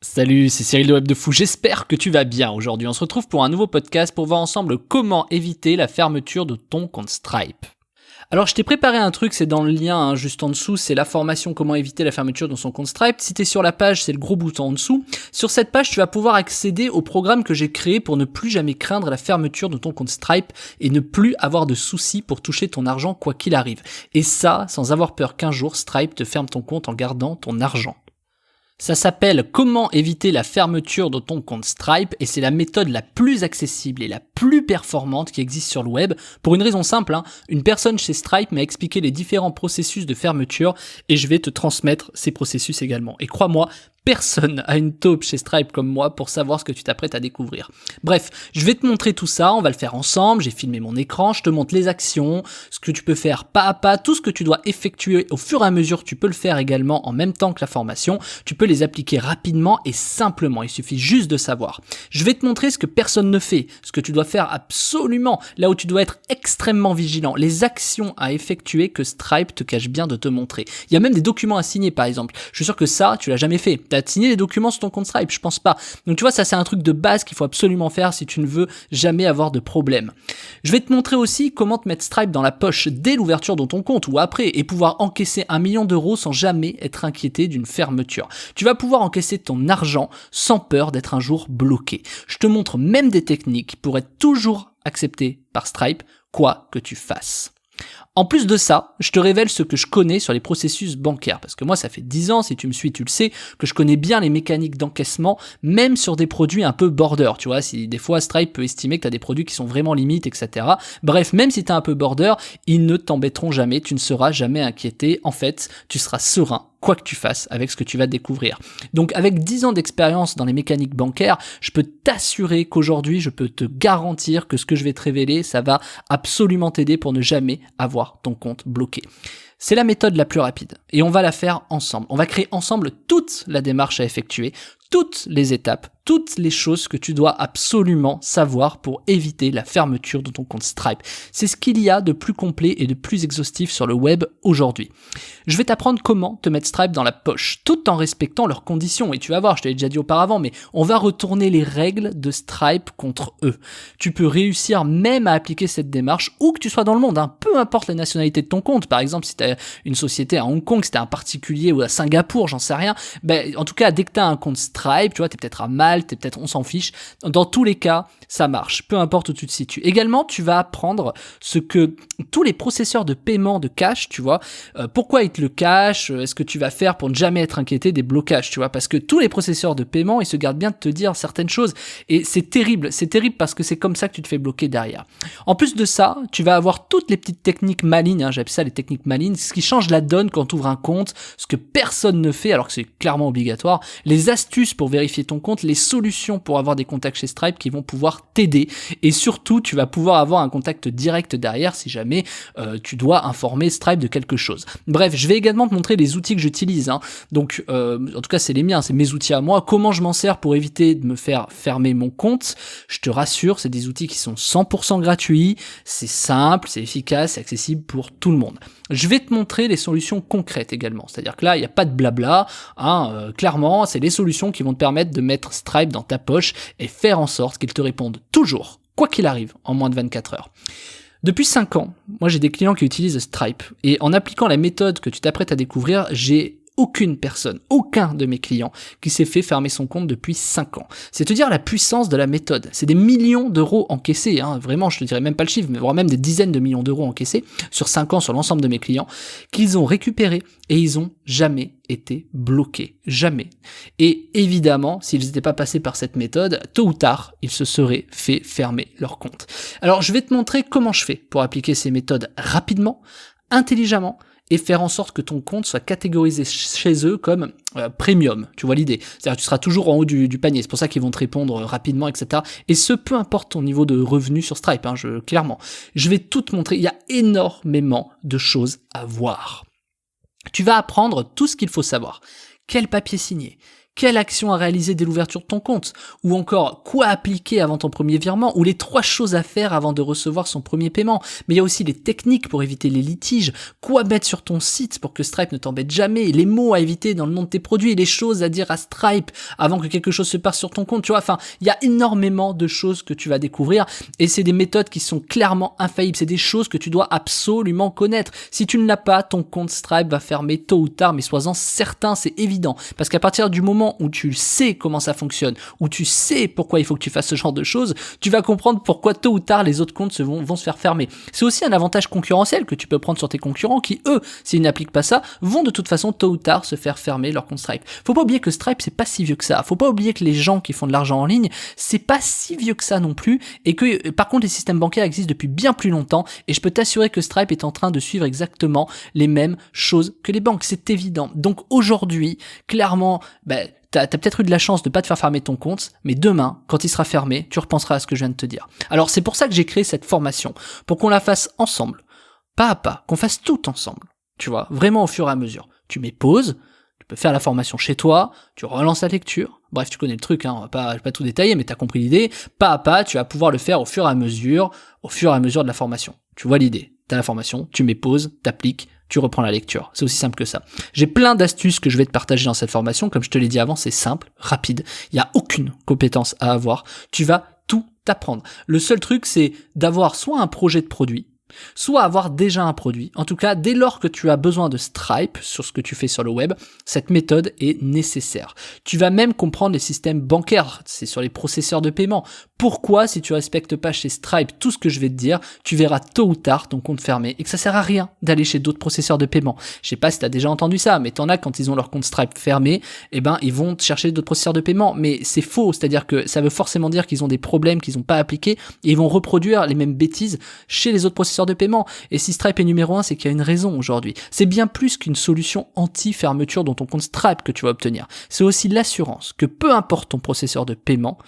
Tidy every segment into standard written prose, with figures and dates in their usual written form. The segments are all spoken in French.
Salut, c'est Cyril de Web de Fou, j'espère que tu vas bien. Aujourd'hui, on se retrouve pour un nouveau podcast pour voir ensemble comment éviter la fermeture de ton compte Stripe. Alors je t'ai préparé un truc, c'est dans le lien juste en dessous, c'est la formation comment éviter la fermeture de son compte Stripe. Si t'es sur la page, c'est le gros bouton en dessous. Sur cette page, tu vas pouvoir accéder au programme que j'ai créé pour ne plus jamais craindre la fermeture de ton compte Stripe et ne plus avoir de soucis pour toucher ton argent quoi qu'il arrive. Et ça, sans avoir peur qu'un jour Stripe te ferme ton compte en gardant ton argent. Ça s'appelle comment éviter la fermeture de ton compte Stripe et c'est la méthode la plus accessible et la plus performante qui existe sur le web pour une raison simple, une personne chez Stripe m'a expliqué les différents processus de fermeture et je vais te transmettre ces processus également. Et crois-moi, personne a une taupe chez Stripe comme moi pour savoir ce que tu t'apprêtes à découvrir. Bref, je vais te montrer tout ça, on va le faire ensemble, j'ai filmé mon écran, je te montre les actions, ce que tu peux faire pas à pas, tout ce que tu dois effectuer au fur et à mesure, tu peux le faire également en même temps que la formation, tu peux les appliquer rapidement et simplement, il suffit juste de savoir. Je vais te montrer ce que personne ne fait, ce que tu dois faire absolument, là où tu dois être extrêmement vigilant, les actions à effectuer que Stripe te cache bien de te montrer. Il y a même des documents à signer par exemple, je suis sûr que ça, tu l'as jamais fait. T'as signé les documents sur ton compte Stripe, je pense pas. Donc tu vois, ça c'est un truc de base qu'il faut absolument faire si tu ne veux jamais avoir de problème. Je vais te montrer aussi comment te mettre Stripe dans la poche dès l'ouverture de ton compte ou après et pouvoir encaisser 1 million d'euros sans jamais être inquiété d'une fermeture. Tu vas pouvoir encaisser ton argent sans peur d'être un jour bloqué. Je te montre même des techniques pour être toujours accepté par Stripe, quoi que tu fasses. En plus de ça, je te révèle ce que je connais sur les processus bancaires, parce que moi ça fait 10 ans, si tu me suis tu le sais, que je connais bien les mécaniques d'encaissement, même sur des produits un peu border, tu vois, si des fois Stripe peut estimer que tu as des produits qui sont vraiment limites, etc. Bref, même si tu es un peu border, ils ne t'embêteront jamais, tu ne seras jamais inquiété, en fait, tu seras serein, quoi que tu fasses avec ce que tu vas découvrir. Donc avec 10 ans d'expérience dans les mécaniques bancaires, je peux t'assurer qu'aujourd'hui, je peux te garantir que ce que je vais te révéler, ça va absolument t'aider pour ne jamais avoir ton compte bloqué. C'est la méthode la plus rapide et on va la faire ensemble. On va créer ensemble toute la démarche à effectuer, toutes les étapes, toutes les choses que tu dois absolument savoir pour éviter la fermeture de ton compte Stripe. C'est ce qu'il y a de plus complet et de plus exhaustif sur le web aujourd'hui. Je vais t'apprendre comment te mettre Stripe dans la poche, tout en respectant leurs conditions. Et tu vas voir, je te l'ai déjà dit auparavant, mais on va retourner les règles de Stripe contre eux. Tu peux réussir même à appliquer cette démarche où que tu sois dans le monde, peu importe la nationalité de ton compte. Par exemple, si tu as une société à Hong Kong, si tu un particulier ou à Singapour, j'en sais rien. En tout cas, dès que tu as un compte Stripe, tu vois, tu es peut-être à Malte, t'es peut-être, on s'en fiche. Dans tous les cas, ça marche, peu importe où tu te situes. Également, tu vas apprendre ce que tous les processeurs de paiement de cash, tu vois, pourquoi ils te le cachent, est-ce que tu vas faire pour ne jamais être inquiété des blocages, tu vois, parce que tous les processeurs de paiement, ils se gardent bien de te dire certaines choses, et c'est terrible parce que c'est comme ça que tu te fais bloquer derrière. En plus de ça, tu vas avoir toutes les petites techniques malignes, j'appelle ça les techniques malignes, ce qui change la donne quand tu ouvres un compte, ce que personne ne fait, alors que c'est clairement obligatoire, les astuces pour vérifier ton compte, les solutions pour avoir des contacts chez Stripe qui vont pouvoir t'aider et surtout tu vas pouvoir avoir un contact direct derrière si jamais tu dois informer Stripe de quelque chose. Bref, je vais également te montrer les outils que j'utilise, donc en tout cas c'est les miens, c'est mes outils à moi, comment je m'en sers pour éviter de me faire fermer mon compte. Je te rassure, c'est des outils qui sont 100% gratuits, c'est simple, c'est efficace, c'est accessible pour tout le monde. Je vais te montrer les solutions concrètes également, c'est-à-dire que là il n'y a pas de blabla, clairement c'est les solutions qui vont te permettre de mettre Stripe dans ta poche et faire en sorte qu'ils te répondent toujours, quoi qu'il arrive, en moins de 24 heures. Depuis 5 ans, moi j'ai des clients qui utilisent Stripe et en appliquant la méthode que tu t'apprêtes à découvrir, j'ai aucune personne, aucun de mes clients qui s'est fait fermer son compte depuis 5 ans. C'est te dire la puissance de la méthode. C'est des millions d'euros encaissés, vraiment, je te dirais même pas le chiffre, mais voire même des dizaines de millions d'euros encaissés sur 5 ans sur l'ensemble de mes clients qu'ils ont récupérés et ils ont jamais été bloqués. Jamais. Et évidemment, s'ils n'étaient pas passés par cette méthode, tôt ou tard, ils se seraient fait fermer leur compte. Alors, je vais te montrer comment je fais pour appliquer ces méthodes rapidement, intelligemment, et faire en sorte que ton compte soit catégorisé chez eux comme premium, tu vois l'idée. C'est-à-dire que tu seras toujours en haut du panier, c'est pour ça qu'ils vont te répondre rapidement, etc. Et ce, peu importe ton niveau de revenu sur Stripe, clairement. Je vais tout te montrer, il y a énormément de choses à voir. Tu vas apprendre tout ce qu'il faut savoir. Quel papier signer ? quelle action à réaliser dès l'ouverture de ton compte, ou encore quoi appliquer avant ton premier virement, ou les 3 choses à faire avant de recevoir son premier paiement. Mais il y a aussi les techniques pour éviter les litiges, quoi mettre sur ton site pour que Stripe ne t'embête jamais, les mots à éviter dans le nom de tes produits, les choses à dire à Stripe avant que quelque chose se passe sur ton compte, tu vois. Enfin, il y a énormément de choses que tu vas découvrir et c'est des méthodes qui sont clairement infaillibles. C'est des choses que tu dois absolument connaître. Si tu ne l'as pas, ton compte Stripe va fermer tôt ou tard, mais sois-en certain, c'est évident. Parce qu'à partir du moment où tu sais comment ça fonctionne, où tu sais pourquoi il faut que tu fasses ce genre de choses, tu vas comprendre pourquoi tôt ou tard les autres comptes vont se faire fermer. C'est aussi un avantage concurrentiel que tu peux prendre sur tes concurrents qui, eux, s'ils n'appliquent pas ça, vont de toute façon tôt ou tard se faire fermer leur compte Stripe. Faut pas oublier que Stripe, c'est pas si vieux que ça. Faut pas oublier que les gens qui font de l'argent en ligne, c'est pas si vieux que ça non plus, et que par contre les systèmes bancaires existent depuis bien plus longtemps, et je peux t'assurer que Stripe est en train de suivre exactement les mêmes choses que les banques, c'est évident. Donc aujourd'hui, clairement, t'as peut-être eu de la chance de pas te faire fermer ton compte, mais demain, quand il sera fermé, tu repenseras à ce que je viens de te dire. Alors c'est pour ça que j'ai créé cette formation, pour qu'on la fasse ensemble, pas à pas, qu'on fasse tout ensemble, tu vois, vraiment au fur et à mesure. Tu mets pause, tu peux faire la formation chez toi, tu relances la lecture, bref, tu connais le truc, hein, je vais pas tout détailler, mais t'as compris l'idée, pas à pas, tu vas pouvoir le faire au fur et à mesure de la formation. Tu vois l'idée, t'as la formation, tu mets pause, t'appliques, tu reprends la lecture. C'est aussi simple que ça. J'ai plein d'astuces que je vais te partager dans cette formation. Comme je te l'ai dit avant, c'est simple, rapide. Il n'y a aucune compétence à avoir. Tu vas tout apprendre. Le seul truc, c'est d'avoir soit un projet de produit, soit avoir déjà un produit. En tout cas, dès lors que tu as besoin de Stripe sur ce que tu fais sur le web, cette méthode est nécessaire. Tu vas même comprendre les systèmes bancaires, c'est sur les processeurs de paiement. Pourquoi, si tu respectes pas chez Stripe tout ce que je vais te dire, tu verras tôt ou tard ton compte fermé et que ça sert à rien d'aller chez d'autres processeurs de paiement. Je sais pas si tu as déjà entendu ça, mais t'en as quand ils ont leur compte Stripe fermé, ils vont chercher d'autres processeurs de paiement, mais c'est faux, c'est-à-dire que ça veut forcément dire qu'ils ont des problèmes qu'ils n'ont pas appliqués et ils vont reproduire les mêmes bêtises chez les autres processeurs de paiement. Et si Stripe est numéro 1, c'est qu'il y a une raison aujourd'hui. C'est bien plus qu'une solution anti-fermeture dans ton compte Stripe que tu vas obtenir. C'est aussi l'assurance que peu importe ton processeur de paiement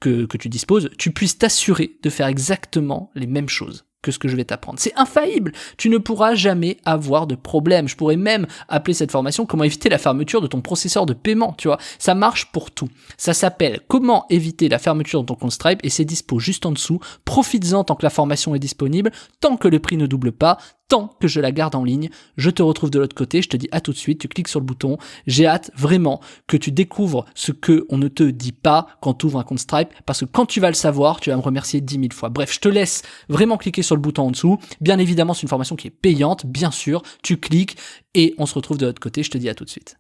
que tu disposes, tu puisses t'assurer de faire exactement les mêmes choses que ce que je vais t'apprendre. C'est infaillible. Tu ne pourras jamais avoir de problème. Je pourrais même appeler cette formation comment éviter la fermeture de ton processeur de paiement, tu vois. Ça marche pour tout. Ça s'appelle comment éviter la fermeture de ton compte Stripe et c'est dispo juste en dessous. Profites-en tant que la formation est disponible, tant que le prix ne double pas, tant que je la garde en ligne. Je te retrouve de l'autre côté, je te dis à tout de suite, tu cliques sur le bouton. J'ai hâte vraiment que tu découvres ce que on ne te dit pas quand tu ouvres un compte Stripe, parce que quand tu vas le savoir, tu vas me remercier 10 000 fois. Bref, je te laisse vraiment cliquer sur le bouton en dessous. Bien évidemment, c'est une formation qui est payante, bien sûr. Tu cliques et on se retrouve de l'autre côté, je te dis à tout de suite.